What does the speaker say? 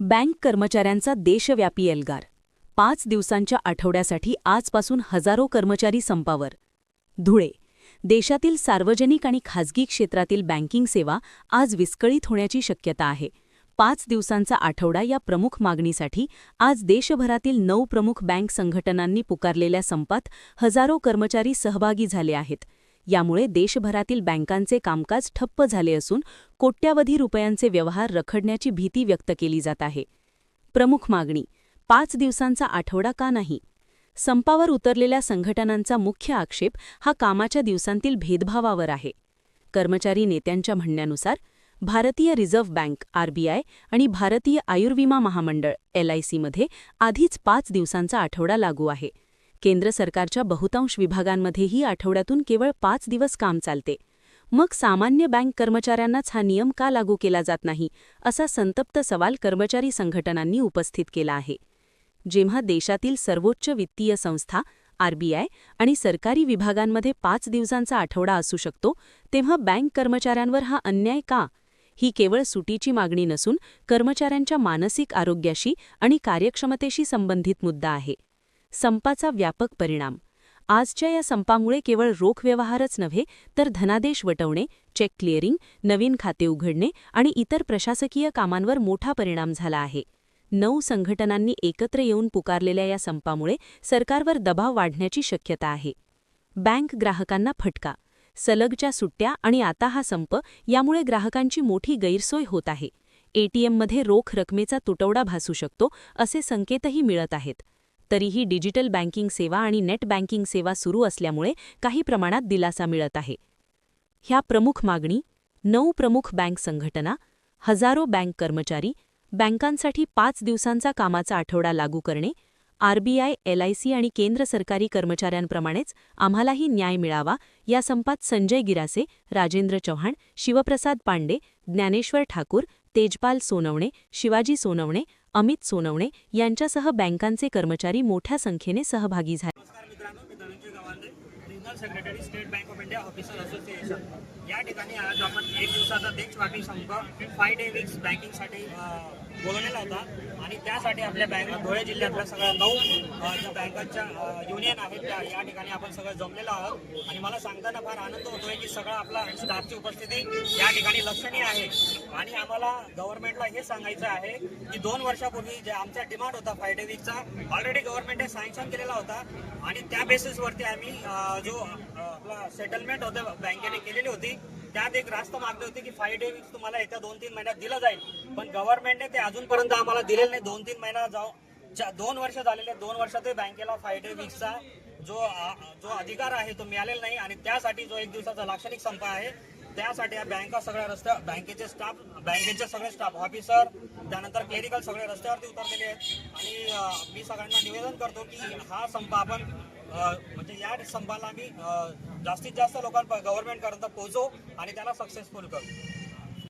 Bank कर्मचाऱ्यांचा देशव्यापी एल्गार 5 दिवसांच्या आठवड्यासाठी आजपासून हजारो कर्मचारी संपावर. धुळे. देशातील सार्वजनिक आणि खाजगी क्षेत्रातील बँकिंग सेवा आज विस्कळीत होण्याची शक्यता आहे. 5 दिवसांचा आठवडा या प्रमुख मागणीसाठी आज देशभरातील 9 प्रमुख बँक संघटनांनी पुकारलेल्या संपात हजारो कर्मचारी सहभागी झाले आहेत. यामुळे देशभरातील बँकांचे कामकाज ठप्प झाले असून कोट्यावधी रुपयांचे व्यवहार रखडण्याची भीती व्यक्त केली जात आहे. प्रमुख मागणी: 5 दिवसांचा आठवडा का नाही? संपावर उतरलेल्या संघटनांचा मुख्य आक्षेप हा कामाच्या दिवसांतील भेदभावावर आहे. कर्मचारी नेत्यांच्या म्हणण्यानुसार भारतीय रिझर्व्ह बँक (आरबीआय) आणि भारतीय आयुर्विमा महामंडळ (LIC) मध्ये आधीच 5 दिवसांचा आठवडा लागू आहे. केंद्र सरकारच्या बहुतांश विभागांमध्येही आठवड्यातून केवळ 5 दिवस काम चालते. मग सामान्य बँक कर्मचाऱ्यांनाच हा नियम का लागू केला जात नाही, असा संतप्त सवाल कर्मचारी संघटनांनी उपस्थित केला आहे. जेव्हा देशातील सर्वोच्च वित्तीय संस्था आरबीआय आणि सरकारी विभागांमध्ये 5 दिवसांचा आठवडा असू शकतो, तेव्हा बँक कर्मचाऱ्यांवर हा अन्याय का? ही केवळ सुटीची मागणी नसून कर्मचाऱ्यांच्या मानसिक आरोग्याशी आणि कार्यक्षमतेशी संबंधित मुद्दा आहे. संपाचा व्यापक परिणाम: आजच्या या संपामुळे केवळ रोख व्यवहारच नव्हे तर धनादेश वटवणे, चेक क्लिअरिंग, नवीन खाते उघडणे आणि इतर प्रशासकीय कामांवर मोठा परिणाम झाला आहे. 9 संघटनांनी एकत्र येऊन पुकारलेल्या या संपामुळे सरकारवर दबाव वाढण्याची शक्यता आहे. बँक ग्राहकांना फटका: सलगच्या सुट्ट्या आणि आता हा संप यामुळे ग्राहकांची मोठी गैरसोय होत आहे. ATMमध्ये रोख रकमेचा तुटवडा भासू शकतो असे संकेतही मिळत आहेत. तरीही डिजिटल बँकिंग सेवा आणि नेट बँकिंग सेवा सुरू असल्यामुळे काही प्रमाणात दिलासा मिळत आहे. ह्या प्रमुख मागणी: 9 प्रमुख बँक संघटना, हजारो बँक कर्मचारी, बँकांसाठी 5 दिवसांचा कामाचा आठवडा लागू करणे, आरबीआय, LIC आणि केंद्र सरकारी कर्मचाऱ्यांप्रमाणेच आम्हालाही न्याय मिळावा. या संपात संजय गिरासे, राजेंद्र चव्हाण, शिवप्रसाद पांडे, ज्ञानेश्वर ठाकूर, तेजपाल सोनवणे, शिवाजी सोनवणे, अमित सोनवणे यांच्यासह बँकांचे कर्मचारी मोठ्या संख्येने सहभागी झाले. Secretary state bank of India officer association या ठिकाणी आज आपण 1 दिवसाचा देशव्यापी संप 5 डे वीक्स बँकिंगसाठी बोलवलेला होता आणि त्यासाठी आपल्या धुळे जिल्ह्यातल्या सगळ्या 9 ज्या बँकांच्या युनियन आहेत त्या या ठिकाणी आपण सगळं जमलेलो आहोत. आणि मला सांगताना फार आनंद होतोय की सगळं आपला स्टाफची उपस्थिती या ठिकाणी लक्षणीय आहे. आणि आम्हाला गव्हर्नमेंटला हे सांगायचं आहे की 2 वर्षापूर्वी जे आमचा डिमांड होता 5 डे वीकचा ऑलरेडी गव्हर्नमेंटने सँक्शन केलेला होता आणि त्या बेसिसवरती आम्ही जो आपला सेटलमेंट होतं बँकेने केलेली होती त्यात एक रास्त मागणी होती की 5 डे वीक्स तुम्हाला येत्या 2-3 महिन्यात दिलं जाईल. पण गव्हर्नमेंटने ते अजूनपर्यंत आम्हाला दिलेलं नाही. 2-3 महिना 2 वर्ष झालेले, 2 वर्षात बँकेला 5 डे वीक्सचा जो अधिकार आहे तो मिळालेला नाही. आणि त्यासाठी जो 1 दिवसाचा लाक्षणिक संप आहे त्यासाठी या बँका सगळ्या बँकेचे सगळे स्टाफ ऑफिसर त्यानंतर क्लेरिकल सगळे रस्त्यावरती उतरलेले आहेत. आणि मी सगळ्यांना निवेदन करतो की हा संप आपण म्हणजे या संपाला आम्ही जास्तीत जास्त लोकांपर्यंत गव्हर्नमेंटपर्यंत पोहोचवू आणि त्याला सक्सेसफुल करू.